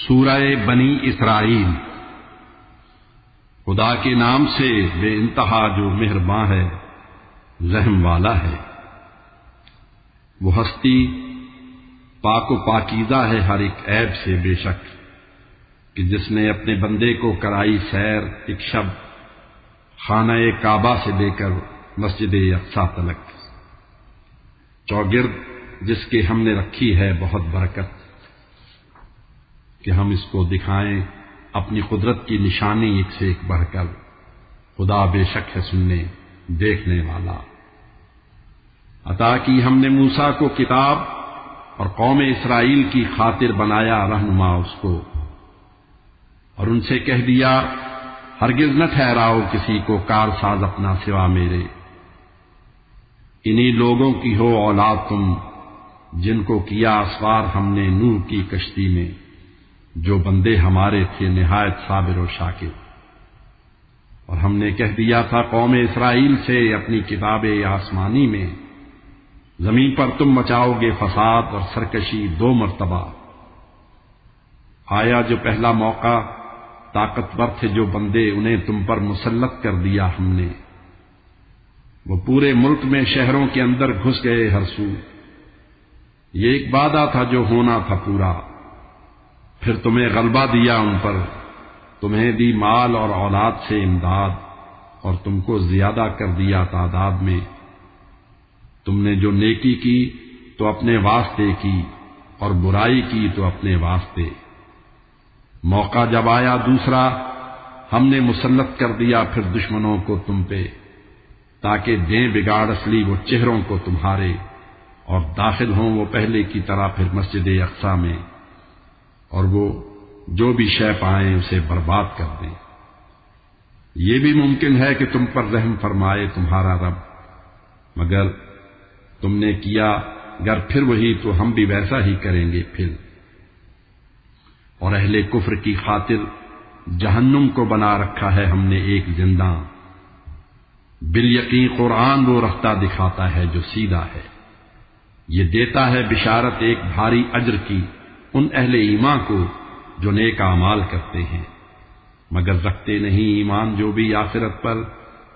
سورہ بنی اسرائیل۔ خدا کے نام سے بے انتہا جو مہرباں ہے، رحم والا ہے۔ وہ ہستی پاک و پاکیزہ ہے ہر ایک عیب سے بے شک، کہ جس نے اپنے بندے کو کرائی سیر ایک شب خانہ کعبہ سے لے کر مسجد اقصی تلک، چوگرد جس کے ہم نے رکھی ہے بہت برکت، کہ ہم اس کو دکھائیں اپنی قدرت کی نشانی ایک سے ایک بڑھ کر۔ خدا بے شک ہے سننے دیکھنے والا۔ عطا کی ہم نے موسیٰ کو کتاب اور قوم اسرائیل کی خاطر بنایا رہنما اس کو، اور ان سے کہہ دیا ہرگز نہ ٹھہراؤ کسی کو کارساز اپنا سوا میرے۔ انہی لوگوں کی ہو اولاد تم جن کو کیا اسوار ہم نے نوح کی کشتی میں، جو بندے ہمارے تھے نہایت صابر و شاکر۔ اور ہم نے کہہ دیا تھا قوم اسرائیل سے اپنی کتاب آسمانی میں، زمین پر تم مچاؤ گے فساد اور سرکشی 2 مرتبہ۔ آیا جو پہلا موقع طاقتور تھے جو بندے، انہیں تم پر مسلط کر دیا ہم نے، وہ پورے ملک میں شہروں کے اندر گھس گئے ہر سو۔ یہ ایک وعدہ تھا جو ہونا تھا پورا، پھر تمہیں غلبہ دیا ان پر، تمہیں دی مال اور اولاد سے امداد، اور تم کو زیادہ کر دیا تعداد میں۔ تم نے جو نیکی کی تو اپنے واسطے کی، اور برائی کی تو اپنے واسطے۔ موقع جب آیا دوسرا، ہم نے مسلط کر دیا پھر دشمنوں کو تم پہ، تاکہ دیں بگاڑ اصلی وہ چہروں کو تمہارے، اور داخل ہوں وہ پہلے کی طرح پھر مسجد اقصی میں، اور وہ جو بھی شے پائیں اسے برباد کر دیں۔ یہ بھی ممکن ہے کہ تم پر رحم فرمائے تمہارا رب، مگر تم نے کیا گر پھر وہی تو ہم بھی ویسا ہی کریں گے پھر۔ اور اہل کفر کی خاطر جہنم کو بنا رکھا ہے ہم نے ایک زندہ، بالیقین قرآن وہ رفتہ دکھاتا ہے جو سیدھا ہے۔ یہ دیتا ہے بشارت ایک بھاری اجر کی ان اہل ایمان کو جو نیک اعمال کرتے ہیں، مگر رکھتے نہیں ایمان جو بھی آخرت پر،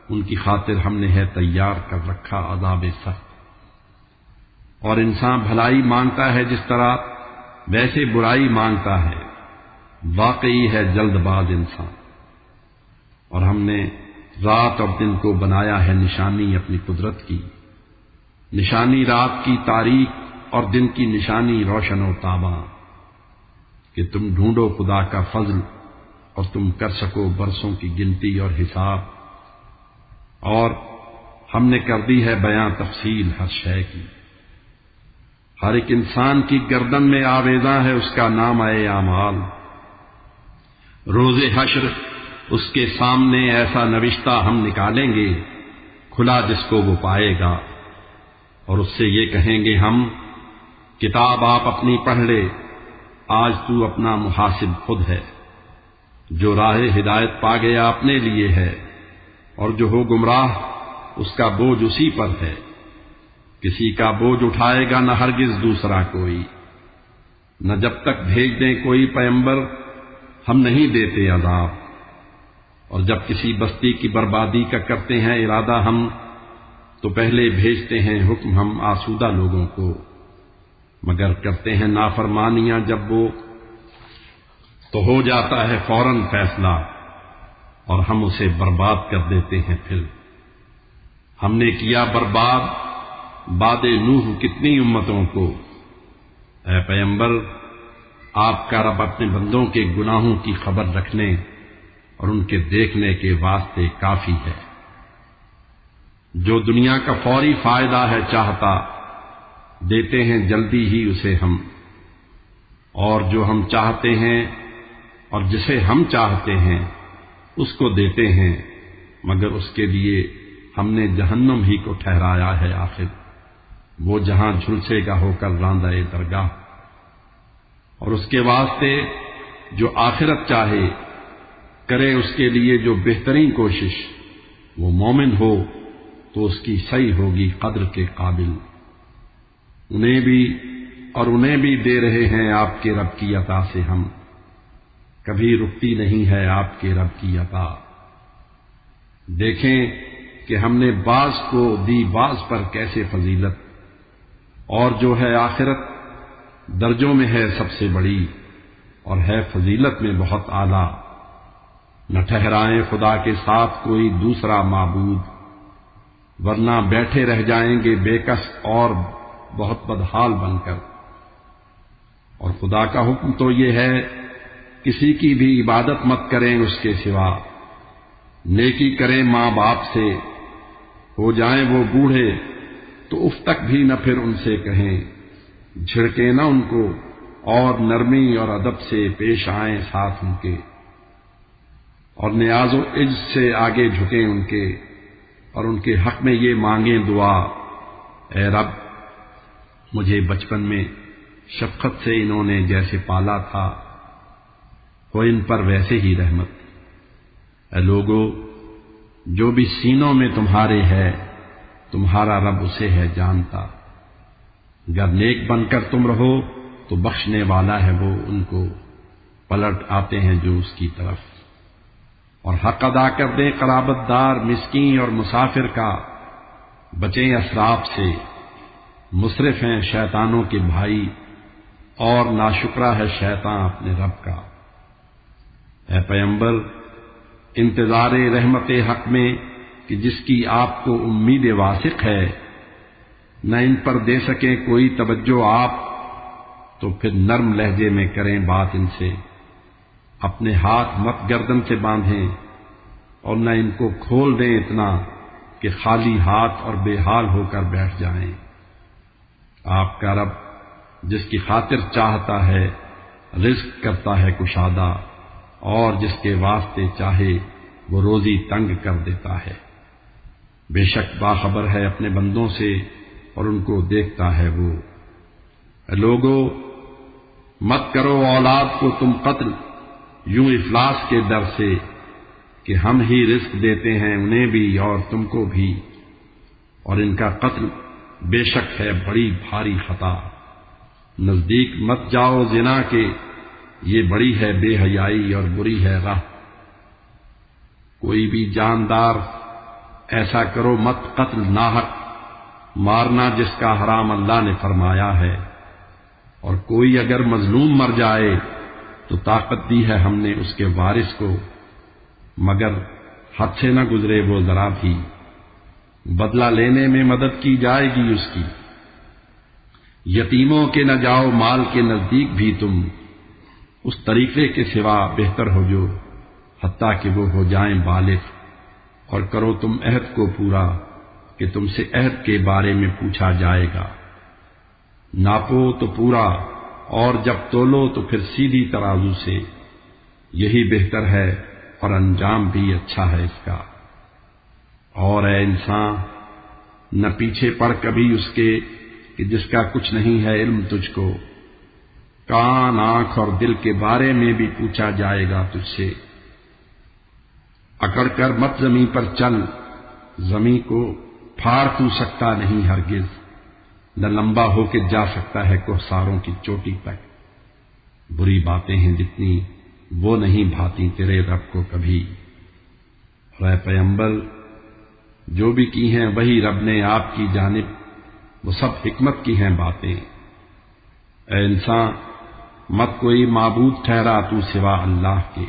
ان کی خاطر ہم نے ہے تیار کر رکھا عذاب سخت۔ اور انسان بھلائی مانگتا ہے جس طرح ویسے برائی مانگتا ہے، واقعی ہے جلد باز انسان۔ اور ہم نے رات اور دن کو بنایا ہے نشانی اپنی قدرت کی، نشانی رات کی تاریک اور دن کی نشانی روشن و تاباں، کہ تم ڈھونڈو خدا کا فضل اور تم کر سکو برسوں کی گنتی اور حساب۔ اور ہم نے کر دی ہے بیاں تفصیل ہر شے کی، ہر ایک انسان کی گردن میں آویزاں ہے اس کا نامہ اعمال۔ روز حشر اس کے سامنے ایسا نوشتہ ہم نکالیں گے، کھلا جس کو وہ پائے گا، اور اس سے یہ کہیں گے ہم، کتاب آپ اپنی پڑھ لے، آج تو اپنا محاسب خود ہے۔ جو راہ ہدایت پا گیا اپنے لیے ہے، اور جو ہو گمراہ اس کا بوجھ اسی پر ہے۔ کسی کا بوجھ اٹھائے گا نہ ہرگز دوسرا کوئی، نہ جب تک بھیج دیں کوئی پیغمبر ہم نہیں دیتے عذاب۔ اور جب کسی بستی کی بربادی کا کرتے ہیں ارادہ ہم، تو پہلے بھیجتے ہیں حکم ہم آسودہ لوگوں کو، مگر کرتے ہیں نافرمانیاں جب وہ، تو ہو جاتا ہے فوراً فیصلہ، اور ہم اسے برباد کر دیتے ہیں پھر۔ ہم نے کیا برباد بعد نوح کتنی امتوں کو۔ اے پیغمبر، آپ کا رب اپنے بندوں کے گناہوں کی خبر رکھنے اور ان کے دیکھنے کے واسطے کافی ہے۔ جو دنیا کا فوری فائدہ ہے چاہتا، دیتے ہیں جلدی ہی اسے ہم، اور جو ہم چاہتے ہیں اور جسے ہم چاہتے ہیں اس کو دیتے ہیں، مگر اس کے لیے ہم نے جہنم ہی کو ٹھہرایا ہے آخر، وہ جہاں جھلسے گا ہو کر راندہ درگاہ۔ اور اس کے واسطے جو آخرت چاہے کرے اس کے لیے جو بہترین کوشش، وہ مومن ہو تو اس کی صحیح ہوگی قدر کے قابل۔ انہیں بھی دے رہے ہیں آپ کے رب کی عطا سے ہم، کبھی رکتی نہیں ہے آپ کے رب کی عطا۔ دیکھیں کہ ہم نے بعض کو دی بعض پر کیسے فضیلت، اور جو ہے آخرت درجوں میں ہے سب سے بڑی اور ہے فضیلت میں بہت اعلیٰ۔ نہ ٹھہرائیں خدا کے ساتھ کوئی دوسرا معبود، ورنہ بیٹھے رہ جائیں گے بے کس اور بہت بدحال بن کر۔ اور خدا کا حکم تو یہ ہے کسی کی بھی عبادت مت کریں اس کے سوا، نیکی کریں ماں باپ سے، ہو جائیں وہ بوڑھے تو اف تک بھی نہ پھر ان سے کہیں، جھڑکیں نہ ان کو اور نرمی اور ادب سے پیش آئیں ساتھ ان کے، اور نیاز و عجز سے آگے جھکیں ان کے، اور ان کے حق میں یہ مانگیں دعا، اے رب مجھے بچپن میں شفقت سے انہوں نے جیسے پالا تھا ہو ان پر ویسے ہی رحمت۔ اے لوگو، جو بھی سینوں میں تمہارے ہے تمہارا رب اسے ہے جانتا، گر نیک بن کر تم رہو تو بخشنے والا ہے وہ ان کو، پلٹ آتے ہیں جو اس کی طرف۔ اور حق ادا کر دیں قرابت دار، مسکین اور مسافر کا، بچیں اسراف سے، مسرف ہیں شیطانوں کے بھائی، اور ناشکرا ہے شیطان اپنے رب کا۔ اے پیغمبر، انتظار رحمت حق میں کہ جس کی آپ کو امید واثق ہے، نہ ان پر دے سکیں کوئی توجہ آپ، تو پھر نرم لہجے میں کریں بات ان سے، اپنے ہاتھ مت گردن سے باندھیں، اور نہ ان کو کھول دیں اتنا کہ خالی ہاتھ اور بے حال ہو کر بیٹھ جائیں۔ آپ کا رب جس کی خاطر چاہتا ہے رزق کرتا ہے کشادہ، اور جس کے واسطے چاہے وہ روزی تنگ کر دیتا ہے۔ بے شک باخبر ہے اپنے بندوں سے اور ان کو دیکھتا ہے وہ۔ اے لوگو، مت کرو اولاد کو تم قتل یوں افلاس کے ڈر سے کہ ہم ہی رزق دیتے ہیں انہیں بھی اور تم کو بھی، اور ان کا قتل بے شک ہے بڑی بھاری خطا۔ نزدیک مت جاؤ زنا کے، یہ بڑی ہے بے حیائی اور بری ہے راہ۔ کوئی بھی جاندار ایسا کرو مت قتل ناحق، مارنا جس کا حرام اللہ نے فرمایا ہے، اور کوئی اگر مظلوم مر جائے تو طاقت دی ہے ہم نے اس کے وارث کو، مگر حد سے نہ گزرے وہ ذرا بھی، بدلہ لینے میں مدد کی جائے گی اس کی۔ یتیموں کے نہ جاؤ مال کے نزدیک بھی تم، اس طریقے کے سوا بہتر ہو جو حتیٰ کہ وہ ہو جائیں بالغ، اور کرو تم عہد کو پورا کہ تم سے عہد کے بارے میں پوچھا جائے گا۔ ناپو تو پورا، اور جب تولو تو پھر سیدھی ترازو سے، یہی بہتر ہے اور انجام بھی اچھا ہے اس کا۔ اور اے انسان، نہ پیچھے پڑ کبھی اس کے کہ جس کا کچھ نہیں ہے علم تجھ کو، کان آنکھ اور دل کے بارے میں بھی پوچھا جائے گا تجھ سے۔ اکڑ کر مت زمیں پر چل، زمیں کو پھاڑ تو سکتا نہیں ہرگز، نہ لمبا ہو کے جا سکتا ہے کوہساروں کی چوٹی تک۔ بری باتیں ہیں جتنی وہ نہیں بھاتی تیرے رب کو کبھی۔ اور اے پیغمبر، جو بھی کی ہیں وہی رب نے آپ کی جانب، وہ سب حکمت کی ہیں باتیں۔ اے انسان، مت کوئی معبود ٹھہرا تو سوا اللہ کے،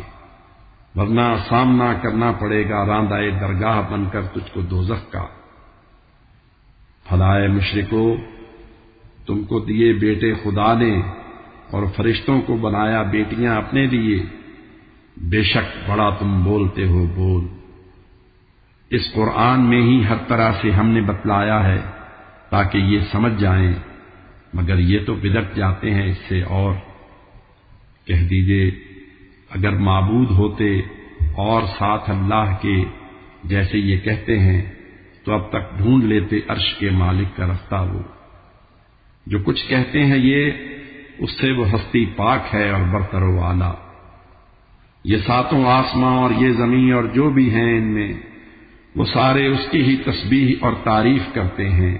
ورنہ سامنا کرنا پڑے گا راندائے درگاہ بن کر تجھ کو دوزخ کا۔ بھلا اے مشرکو، تم کو دیے بیٹے خدا نے اور فرشتوں کو بنایا بیٹیاں اپنے لیے، بے شک بڑا تم بولتے ہو بول۔ اس قرآن میں ہی ہر طرح سے ہم نے بتلایا ہے تاکہ یہ سمجھ جائیں، مگر یہ تو بدک جاتے ہیں اس سے۔ اور کہہ دیجئے اگر معبود ہوتے اور ساتھ اللہ کے جیسے یہ کہتے ہیں تو اب تک ڈھونڈ لیتے عرش کے مالک کا رستہ وہ۔ جو کچھ کہتے ہیں یہ اس سے وہ ہستی پاک ہے اور برتر و اعلیٰ۔ یہ ساتوں آسماں اور یہ زمین اور جو بھی ہیں ان میں، وہ سارے اس کی ہی تسبیح اور تعریف کرتے ہیں،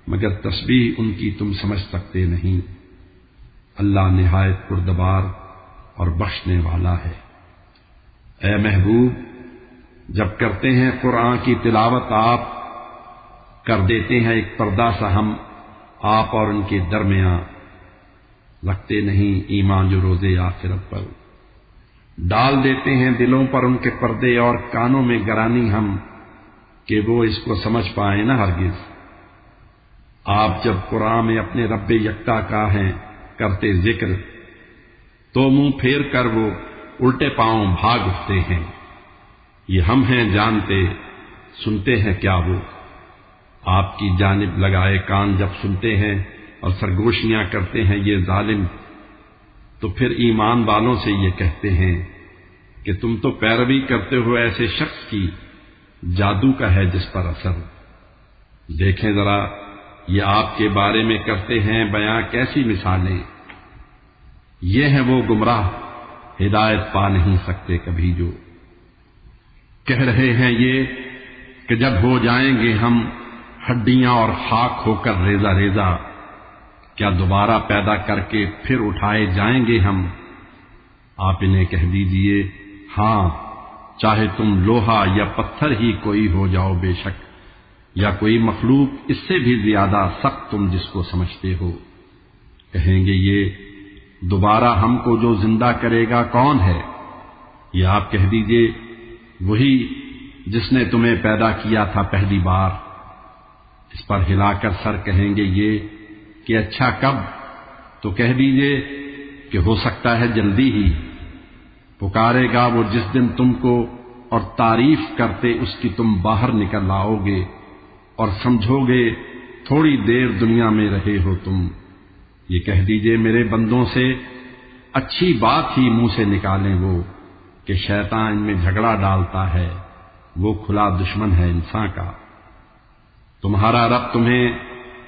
مگر تسبیح ان کی تم سمجھ سکتے نہیں۔ اللہ نہایت پردبار اور بخشنے والا ہے۔ اے محبوب، جب کرتے ہیں قرآن کی تلاوت آپ کر دیتے ہیں ایک پردہ سا ہم آپ اور ان کے درمیان، رکھتے نہیں ایمان جو روزے آخرت پر، ڈال دیتے ہیں دلوں پر ان کے پردے اور کانوں میں گرانی ہم کہ وہ اس کو سمجھ پائیں نہ ہرگز۔ آپ جب قرآن میں اپنے رب یکتا کا ہیں کرتے ذکر تو منہ پھیر کر وہ الٹے پاؤں بھاگ اٹھتے ہیں۔ یہ ہم ہیں جانتے، سنتے ہیں کیا وہ؟ آپ کی جانب لگائے کان جب سنتے ہیں اور سرگوشیاں کرتے ہیں یہ ظالم، تو پھر ایمان والوں سے یہ کہتے ہیں کہ تم تو پیروی کرتے ہو ایسے شخص کی جادو کا ہے جس پر اثر۔ دیکھیں ذرا یہ آپ کے بارے میں کرتے ہیں بیاں کیسی مثالیں، یہ ہیں وہ گمراہ ہدایت پا نہیں سکتے کبھی جو کہہ رہے ہیں یہ کہ جب ہو جائیں گے ہم ہڈیاں اور خاک ہو کر ریزہ ریزہ، کیا دوبارہ پیدا کر کے پھر اٹھائے جائیں گے ہم؟ آپ انہیں کہہ دیجئے ہاں، چاہے تم لوہا یا پتھر ہی کوئی ہو جاؤ بے شک، یا کوئی مخلوق اس سے بھی زیادہ سخت تم جس کو سمجھتے ہو۔ کہیں گے یہ دوبارہ ہم کو جو زندہ کرے گا کون ہے؟ یہ آپ کہہ دیجئے وہی جس نے تمہیں پیدا کیا تھا پہلی بار۔ اس پر ہلا کر سر کہیں گے یہ کہ اچھا کب؟ تو کہہ دیجئے کہ ہو سکتا ہے جلدی ہی۔ پکارے گا وہ جس دن تم کو اور تعریف کرتے اس کی تم باہر نکل آؤ گے اور سمجھو گے تھوڑی دیر دنیا میں رہے ہو تم۔ یہ کہہ دیجئے میرے بندوں سے اچھی بات ہی منہ سے نکالیں وہ کہ شیطان ان میں جھگڑا ڈالتا ہے، وہ کھلا دشمن ہے انسان کا۔ تمہارا رب تمہیں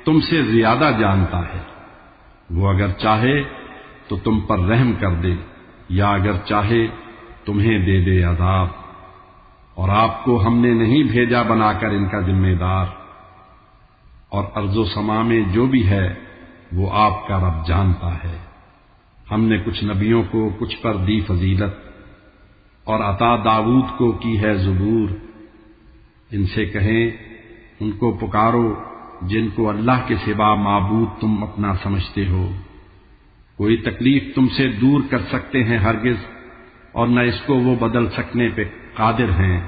تم سے زیادہ جانتا ہے، وہ اگر چاہے تو تم پر رحم کر دے یا اگر چاہے تمہیں دے دے عذاب، اور آپ کو ہم نے نہیں بھیجا بنا کر ان کا ذمہ دار، اور ارض و سما میں جو بھی ہے وہ آپ کا رب جانتا ہے۔ ہم نے کچھ نبیوں کو کچھ پر دی فضیلت، اور عطا داؤد کو کی ہے زبور۔ ان سے کہیں ان کو پکارو جن کو اللہ کے سوا معبود تم اپنا سمجھتے ہو، کوئی تکلیف تم سے دور کر سکتے ہیں ہرگز، اور نہ اس کو وہ بدل سکنے پہ قادر ہیں۔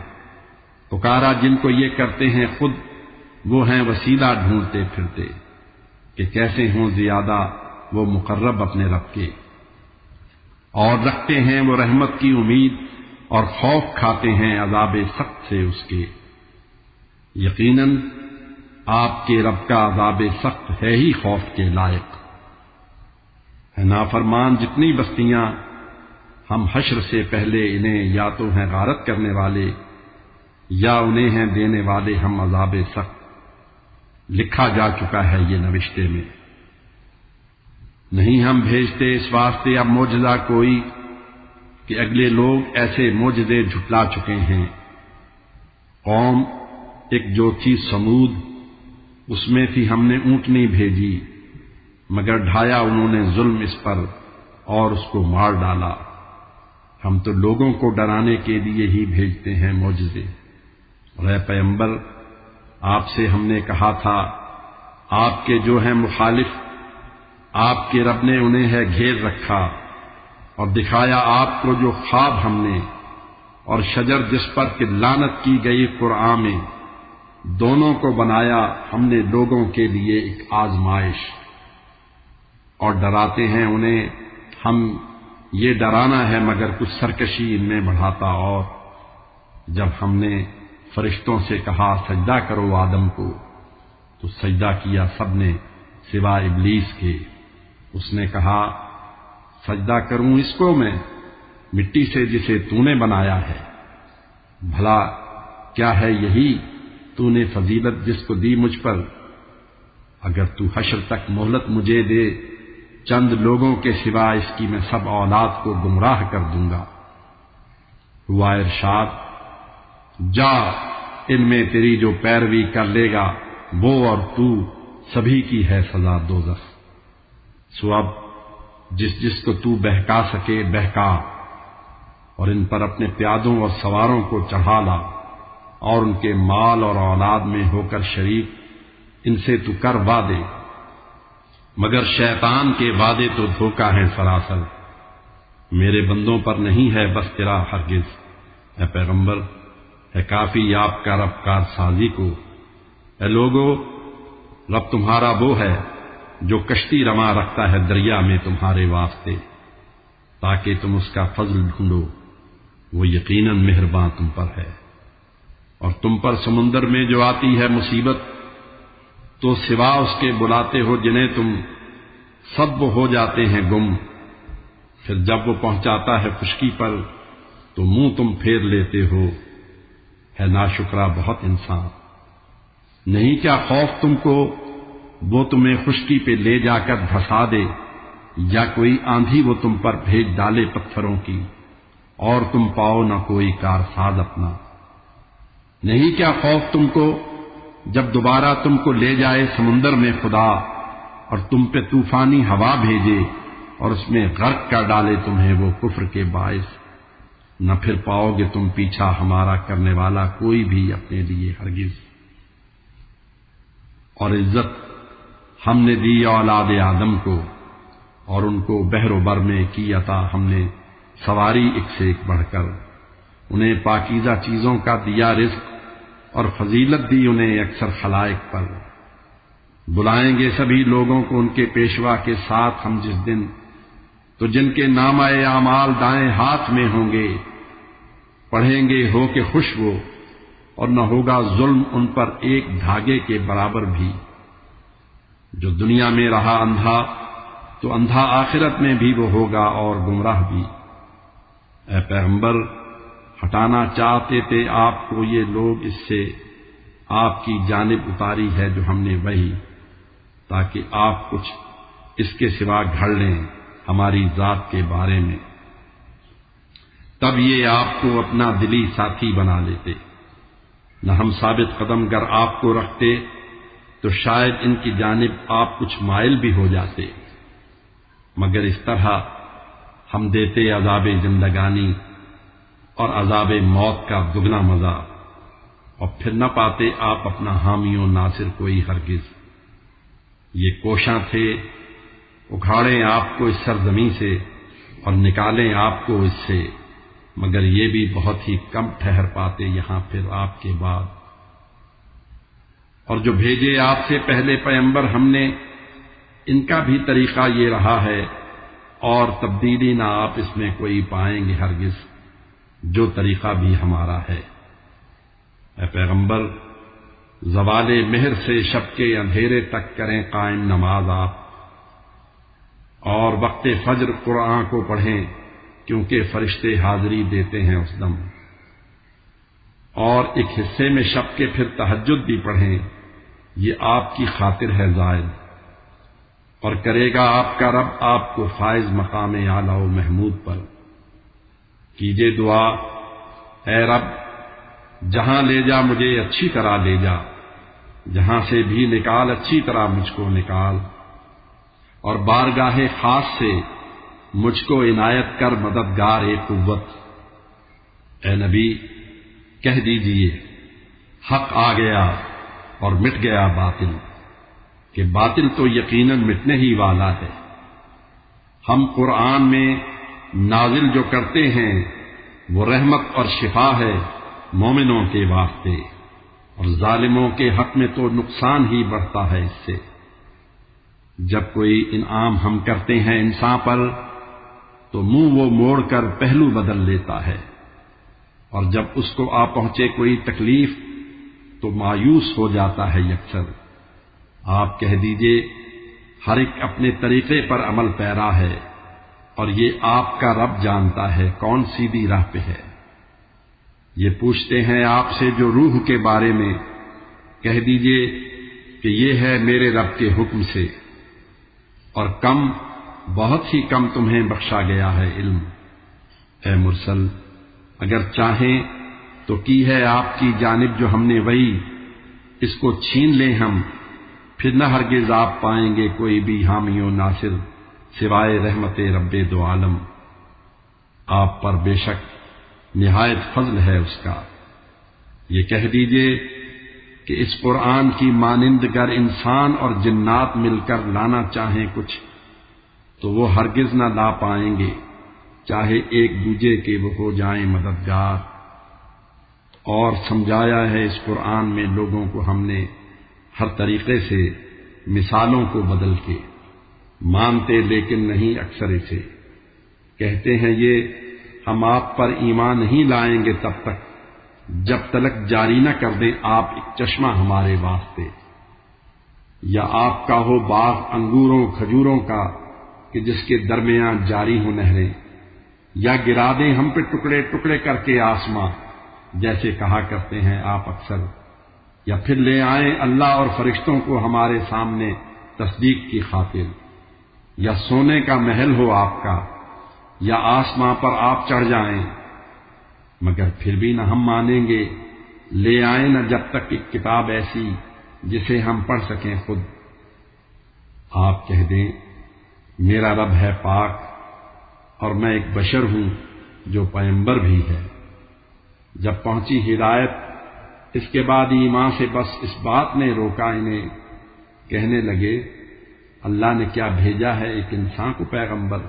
پکارا جن کو یہ کرتے ہیں خود وہ ہیں وسیلہ ڈھونڈتے پھرتے کہ کیسے ہوں زیادہ وہ مقرب اپنے رب کے، اور رکھتے ہیں وہ رحمت کی امید اور خوف کھاتے ہیں عذاب سخت سے اس کے۔ یقیناً آپ کے رب کا عذاب سخت ہے ہی خوف کے لائق ہے۔ نافرمان جتنی بستیاں ہم حشر سے پہلے انہیں یا تو ہیں غارت کرنے والے یا انہیں ہیں دینے والے ہم عذاب سخت، لکھا جا چکا ہے یہ نوشتے میں۔ نہیں ہم بھیجتے اس واسطے اب معجزہ کوئی کہ اگلے لوگ ایسے معجزے جھٹلا چکے ہیں۔ قوم ایک جو تھی سمود، اس میں تھی ہم نے اونٹنی بھیجی، مگر ڈھایا انہوں نے ظلم اس پر اور اس کو مار ڈالا۔ ہم تو لوگوں کو ڈرانے کے لیے ہی بھیجتے ہیں معجزے۔ اے پیغمبر، آپ سے ہم نے کہا تھا آپ کے جو ہیں مخالف، آپ کے رب نے انہیں ہے گھیر رکھا، اور دکھایا آپ کو جو خواب ہم نے، اور شجر جس پر کہ لعنت کی گئی قرآن میں، دونوں کو بنایا ہم نے لوگوں کے لیے ایک آزمائش، اور ڈراتے ہیں انہیں ہم یہ ڈرانا ہے مگر کچھ سرکشی ان میں بڑھاتا۔ اور جب ہم نے فرشتوں سے کہا سجدہ کرو آدم کو تو سجدہ کیا سب نے سوائے ابلیس کے۔ اس نے کہا سجدہ کروں اس کو میں مٹی سے جسے تو نے بنایا ہے؟ بھلا کیا ہے یہی تو نے فضیلت جس کو دی مجھ پر؟ اگر تو حشر تک مہلت مجھے دے چند لوگوں کے سوا اس کی میں سب اولاد کو گمراہ کر دوں گا۔ ہوا ارشاد جا ان میں تیری جو پیروی کر لے گا وہ اور تو سبھی کی ہے سزا دوزخ۔ سو اب جس جس کو تو بہکا سکے بہکا، اور ان پر اپنے پیادوں اور سواروں کو چڑھا لا، اور ان کے مال اور اولاد میں ہو کر شریک ان سے تو کر وعدے، مگر شیطان کے وعدے تو دھوکہ ہیں سراسر۔ میرے بندوں پر نہیں ہے بس تیرا ہرگز، اے پیغمبر ہے کافی آپ کا رب کار سازی کو۔ اے لوگو، رب تمہارا وہ ہے جو کشتی رواں رکھتا ہے دریا میں تمہارے واسطے، تاکہ تم اس کا فضل ڈھونڈو، وہ یقیناً مہرباں تم پر ہے۔ اور تم پر سمندر میں جو آتی ہے مصیبت، تو سوا اس کے بلاتے ہو جنہیں تم، سب وہ ہو جاتے ہیں گم۔ پھر جب وہ پہنچاتا ہے خشکی پر تو منہ تم پھیر لیتے ہو، ہے ناشکرا بہت انسان۔ نہیں کیا خوف تم کو وہ تمہیں خشکی پہ لے جا کر دھسا دے، یا کوئی آندھی وہ تم پر بھیج ڈالے پتھروں کی، اور تم پاؤ نہ کوئی کارساز اپنا۔ نہیں کیا خوف تم کو جب دوبارہ تم کو لے جائے سمندر میں خدا، اور تم پہ طوفانی ہوا بھیجے اور اس میں غرق کر ڈالے تمہیں وہ کفر کے باعث، نہ پھر پاؤ گے تم پیچھا ہمارا کرنے والا کوئی بھی اپنے لیے ہرگز۔ اور عزت ہم نے دی اولاد آدم کو، اور ان کو بحر و بر میں کی عطا ہم نے سواری ایک سے ایک بڑھ کر، انہیں پاکیزہ چیزوں کا دیا رزق، اور فضیلت دی انہیں اکثر خلائق پر۔ بلائیں گے سبھی لوگوں کو ان کے پیشوا کے ساتھ ہم جس دن، تو جن کے نامہ اعمال دائیں ہاتھ میں ہوں گے، پڑھیں گے ہو کے خوش وہ، اور نہ ہوگا ظلم ان پر ایک دھاگے کے برابر بھی۔ جو دنیا میں رہا اندھا تو اندھا آخرت میں بھی وہ ہوگا اور گمراہ بھی۔ اے پیغمبر، ہٹانا چاہتے تھے آپ کو یہ لوگ اس سے، آپ کی جانب اتاری ہے جو ہم نے وہی، تاکہ آپ کچھ اس کے سوا گھڑ لیں ہماری ذات کے بارے میں۔ تب یہ آپ کو اپنا دلی ساتھی بنا لیتے، نہ ہم ثابت قدم گر آپ کو رکھتے تو شاید ان کی جانب آپ کچھ مائل بھی ہو جاتے، مگر اس طرح ہم دیتے عذاب زندگانی اور عذاب موت کا دگنا مزہ، اور پھر نہ پاتے آپ اپنا حامی و ناصر کوئی ہرگز۔ یہ کوشاں تھے اکھاڑیں آپ کو اس سرزمین سے اور نکالیں آپ کو اس سے، مگر یہ بھی بہت ہی کم ٹھہر پاتے یہاں پھر آپ کے بعد۔ اور جو بھیجے آپ سے پہلے پیغمبر ہم نے، ان کا بھی طریقہ یہ رہا ہے، اور تبدیلی نہ آپ اس میں کوئی پائیں گے ہرگز، جو طریقہ بھی ہمارا ہے۔ اے پیغمبر، زوال مہر سے شب کے اندھیرے تک کریں قائم نماز آپ، اور وقت فجر قرآن کو پڑھیں، کیونکہ فرشتے حاضری دیتے ہیں اس دم۔ اور ایک حصے میں شب کے پھر تہجد بھی پڑھیں، یہ آپ کی خاطر ہے زائد، اور کرے گا آپ کا رب آپ کو فائز مقام اعلیٰ و محمود پر۔ کیجے دعا، اے رب جہاں لے جا مجھے اچھی طرح لے جا، جہاں سے بھی نکال اچھی طرح مجھ کو نکال، اور بارگاہ خاص سے مجھ کو عنایت کر مددگار قوت۔ اے نبی کہہ دیجئے، حق آ گیا اور مٹ گیا باطل، کہ باطل تو یقیناً مٹنے ہی والا ہے۔ ہم قرآن میں نازل جو کرتے ہیں وہ رحمت اور شفا ہے مومنوں کے واسطے، اور ظالموں کے حق میں تو نقصان ہی بڑھتا ہے اس سے۔ جب کوئی انعام ہم کرتے ہیں انسان پر تو منہ وہ موڑ کر پہلو بدل لیتا ہے، اور جب اس کو آ پہنچے کوئی تکلیف تو مایوس ہو جاتا ہے یکسر۔ آپ کہہ دیجئے، ہر ایک اپنے طریقے پر عمل پیرا ہے، اور یہ آپ کا رب جانتا ہے کون سیدھی راہ پہ ہے۔ یہ پوچھتے ہیں آپ سے جو روح کے بارے میں، کہہ دیجئے کہ یہ ہے میرے رب کے حکم سے، اور کم، بہت ہی کم تمہیں بخشا گیا ہے علم۔ اے مرسل، اگر چاہیں تو کی ہے آپ کی جانب جو ہم نے وہی، اس کو چھین لیں ہم، پھر نہ ہرگز آپ پائیں گے کوئی بھی حامی و ناصر سوائے رحمت رب دو عالم، آپ پر بے شک نہایت فضل ہے اس کا۔ یہ کہہ دیجئے کہ اس قرآن کی مانند گر انسان اور جنات مل کر لانا چاہیں کچھ تو وہ ہرگز نہ لا پائیں گے، چاہے ایک دوجے کے وہ ہو جائیں مددگار۔ اور سمجھایا ہے اس قرآن میں لوگوں کو ہم نے ہر طریقے سے مثالوں کو بدل کے، مانتے لیکن نہیں اکثر اسے، کہتے ہیں یہ ہم آپ پر ایمان نہیں لائیں گے تب تک جب تلک جاری نہ کر دیں آپ ایک چشمہ ہمارے واسطے، یا آپ کا ہو باغ انگوروں کھجوروں کا کہ جس کے درمیان جاری ہو نہریں، یا گرا دیں ہم پہ ٹکڑے ٹکڑے کر کے آسماں جیسے کہا کرتے ہیں آپ اکثر، یا پھر لے آئیں اللہ اور فرشتوں کو ہمارے سامنے تصدیق کی خاطر، یا سونے کا محل ہو آپ کا، یا آسماں پر آپ چڑھ جائیں، مگر پھر بھی نہ ہم مانیں گے، لے آئیں نہ جب تک ایک کتاب ایسی جسے ہم پڑھ سکیں خود۔ آپ کہہ دیں میرا رب ہے پاک اور میں ایک بشر ہوں جو پیغمبر بھی ہے۔ جب پہنچی ہدایت اس کے بعد ایمان سے بس اس بات نے روکا انہیں، کہنے لگے اللہ نے کیا بھیجا ہے ایک انسان کو پیغمبر؟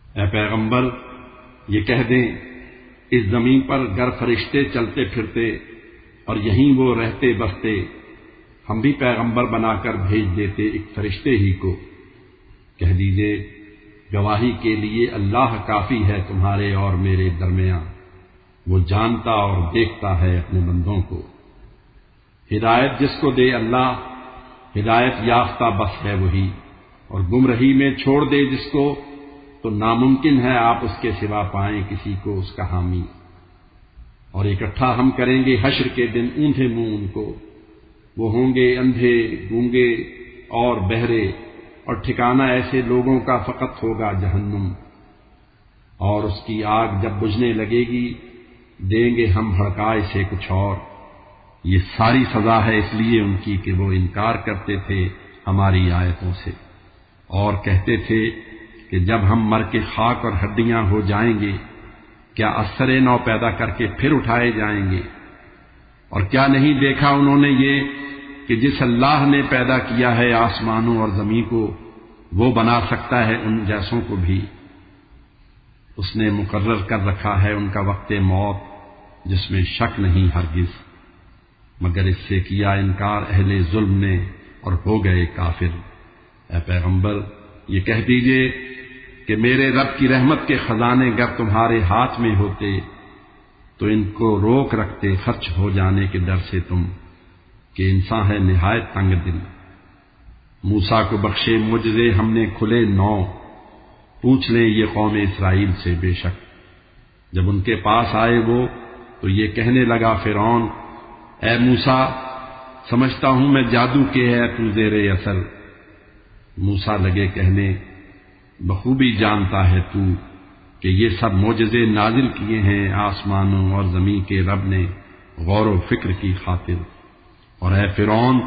اے پیغمبر یہ کہہ دیں اس زمین پر گر فرشتے چلتے پھرتے اور یہیں وہ رہتے بستے، ہم بھی پیغمبر بنا کر بھیج دیتے ایک فرشتے ہی کو۔ کہہ دیجئے گواہی کے لیے اللہ کافی ہے تمہارے اور میرے درمیان، وہ جانتا اور دیکھتا ہے اپنے بندوں کو۔ ہدایت جس کو دے اللہ، ہدایت یافتہ بس ہے وہی، اور گمراہی میں چھوڑ دے جس کو تو ناممکن ہے آپ اس کے سوا پائیں کسی کو اس کا حامی۔ اور اکٹھا ہم کریں گے حشر کے دن اونھے منہ ان کو، وہ ہوں گے اندھے گونگے اور بہرے، اور ٹھکانہ ایسے لوگوں کا فقط ہوگا جہنم، اور اس کی آگ جب بجھنے لگے گی دیں گے ہم بھڑکائے سے کچھ اور۔ یہ ساری سزا ہے اس لیے ان کی کہ وہ انکار کرتے تھے ہماری آیتوں سے، اور کہتے تھے کہ جب ہم مر کے خاک اور ہڈیاں ہو جائیں گے کیا اثر نو پیدا کر کے پھر اٹھائے جائیں گے؟ اور کیا نہیں دیکھا انہوں نے یہ کہ جس اللہ نے پیدا کیا ہے آسمانوں اور زمین کو وہ بنا سکتا ہے ان جیسوں کو بھی۔ اس نے مقرر کر رکھا ہے ان کا وقت موت جس میں شک نہیں ہرگز، مگر اس سے کیا انکار اہل ظلم نے اور ہو گئے کافر۔ اے پیغمبر یہ کہہ دیجئے کہ میرے رب کی رحمت کے خزانے گر تمہارے ہاتھ میں ہوتے تو ان کو روک رکھتے خرچ ہو جانے کے ڈر سے تم، کہ انسان ہے نہایت تنگ دل۔ موسیٰ کو بخشے معجزے ہم نے کھلے 9، پوچھ لیں یہ قوم اسرائیل سے بے شک۔ جب ان کے پاس آئے وہ تو یہ کہنے لگا فرعون اے موسیٰ سمجھتا ہوں میں جادو کے ہے تو زیر اثر۔ موسیٰ لگے کہنے بخوبی جانتا ہے تو کہ یہ سب معجزے نازل کیے ہیں آسمانوں اور زمین کے رب نے غور و فکر کی خاطر، اور اے فرعون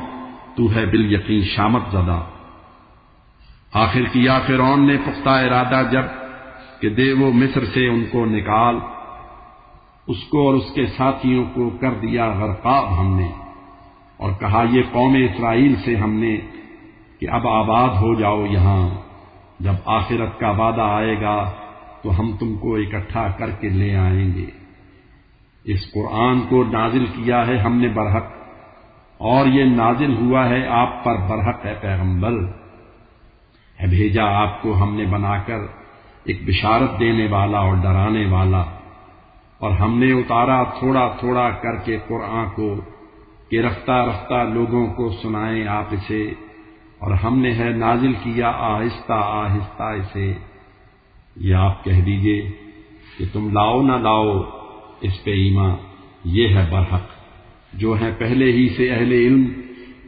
تو ہے بالیقین شامت زدہ۔ آخر کیا فرعون نے پختہ ارادہ جب کہ دے وہ مصر سے ان کو نکال، اس کو اور اس کے ساتھیوں کو کر دیا غرقاب ہم نے، اور کہا یہ قوم اسرائیل سے ہم نے کہ اب آباد ہو جاؤ یہاں، جب آخرت کا وعدہ آئے گا تو ہم تم کو اکٹھا کر کے لے آئیں گے۔ اس قرآن کو نازل کیا ہے ہم نے برحق، اور یہ نازل ہوا ہے آپ پر برحق ہے پیغمبر، ہے بھیجا آپ کو ہم نے بنا کر ایک بشارت دینے والا اور ڈرانے والا، اور ہم نے اتارا تھوڑا تھوڑا کر کے قرآن کو کہ رفتہ رفتہ لوگوں کو سنائیں آپ اسے، اور ہم نے ہے نازل کیا آہستہ آہستہ اسے۔ یہ آپ کہہ دیجئے کہ تم لاؤ نہ لاؤ اس پہ ایمان، یہ ہے برحق۔ جو ہیں پہلے ہی سے اہل علم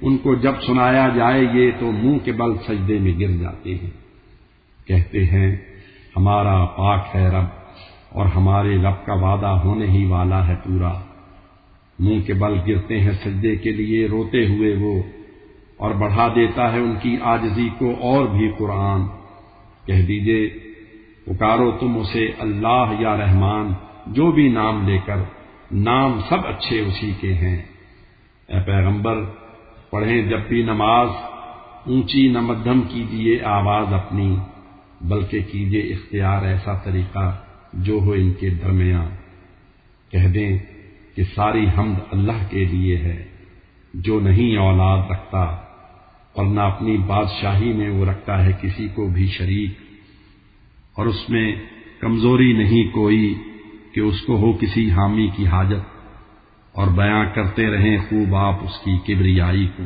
ان کو جب سنایا جائے یہ تو منہ کے بل سجدے میں گر جاتے ہیں، کہتے ہیں ہمارا پاک ہے رب اور ہمارے رب کا وعدہ ہونے ہی والا ہے پورا۔ منہ کے بل گرتے ہیں سجدے کے لیے روتے ہوئے وہ، اور بڑھا دیتا ہے ان کی عاجزی کو اور بھی قرآن کہہ دیجئے پکارو تم اسے اللہ یا رحمان، جو بھی نام لے کر، نام سب اچھے اسی کے ہیں۔ اے پیغمبر پڑھیں جب بھی نماز، اونچی نہ مدھم کیجیے آواز اپنی، بلکہ کیجیے اختیار ایسا طریقہ جو ہو ان کے درمیان۔ کہہ دیں کہ ساری حمد اللہ کے لیے ہے، جو نہیں اولاد رکھتا اور نہ اپنی بادشاہی میں وہ رکھتا ہے کسی کو بھی شریک، اور اس میں کمزوری نہیں کوئی کہ اس کو ہو کسی حامی کی حاجت، اور بیان کرتے رہیں خوب آپ اس کی کبریائی کو۔